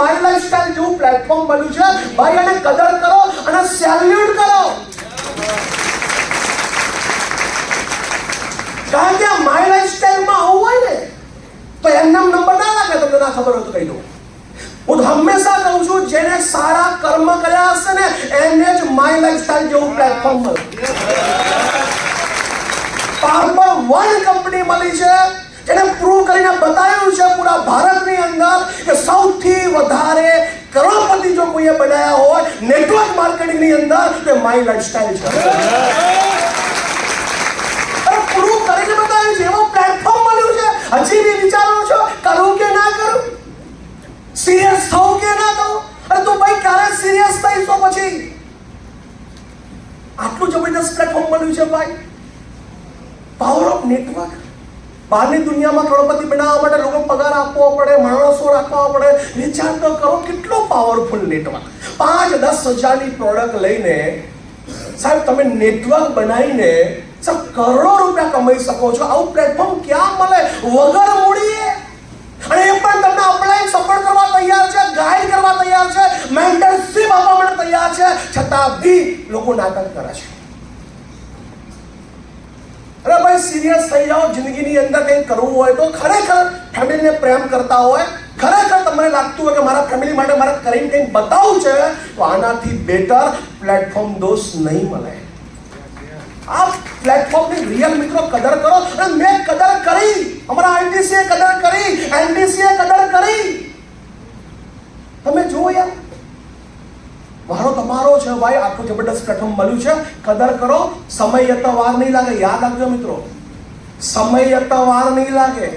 My lifestyle જેવું platform મળ્યું છે ભાઈ, એને કદર કરો અને સેલ્યુટ કરો. કારણ કે માય લાઈફસ્ટાઈલમાં આવું હોય ને તો એમના નંબર ના લાગે. તમને ના ખબર હોય તો કહી દઉં, હું હંમેશા કહું છું જેને સારા કર્મ કર્યા હશે ને એને જ માય લાઈફસ્ટાઈલ જેવું પ્લેટફોર્મ મળે. પાવર વન કંપની મળી છે જેને પ્રૂવ કરીને બતાવ્યું છે પૂરા ભારતની અંદર કે સૌથી વધારે કરોડપતિ જો કોઈએ બનાવ્યા હોય નેટવર્ક માર્કેટિંગની અંદર તે માય લાઈફસ્ટાઈલ છે. પ્રૂવ કરીને બતાવ્યું છે, એવો પ્લેટફોર્મ મળ્યું છે. હજી બી વિચારો છો કરું કે ના કરું, સિરિયસ થવું કે ના થવું? અરે તું ભાઈ ક્યારે સિરિયસ થઈશ તો પછી? આટલું જબરદસ્ત પ્લેટફોર્મ મળ્યું છે ભાઈ. Power of network. બહારની દુનિયામાં કરોડપતિ બનાવવા માટે લોકો પગાર આપવો પડે, માણસો રાખવા પડે. વિચાર તો કરો કેટલો પાવરફુલ નેટવર્ક. 5-10 હજારની પ્રોડક્ટ લઈને સાહેબ તમે નેટવર્ક બનાવીને કરોડો રૂપિયા કમાઈ શકો છો. આવું પ્લેટફોર્મ ક્યાં મળે વગર મૂડીએ? અને એ પણ તમને અપલાઈન સપોર્ટ કરવા તૈયાર છે, ગાઈડ કરવા તૈયાર છે, મેન્ટરશિપ આપવા માટે તૈયાર છે, છતાં બી લોકો નાટક કરે છે. અરે ભાઈ સિરિયસ થઈ જાઓ. જિંદગીની અંદર કંઈક કરવું હોય તો ખરેખર ફેમિલીને પ્રેમ કરતા હોય, ખરેખર તમને લાગતું હોય કે મારા ફેમિલી માટે મારે કરીને કંઈક બતાવવું છે, તો આનાથી બેટર પ્લેટફોર્મ દોસ્ત નહીં મળે. આ પ્લેટફોર્મની રિયલ મિત્રો કદર કરો. અને મેં કદર કરી, અમારા આઈટીસીએ કદર કરી, એનડીસીએ કદર કરી. તમે જુઓ યાર, મારો તમારો છે ભાઈ. આટલું જબરદસ્ત પ્લેટફોર્મ મળ્યું છે, કદર કરો. સમય જતા વાર નહીં લાગે. યાદ રાખજો મિત્રો, સમય જતા વાર નહીં લાગે.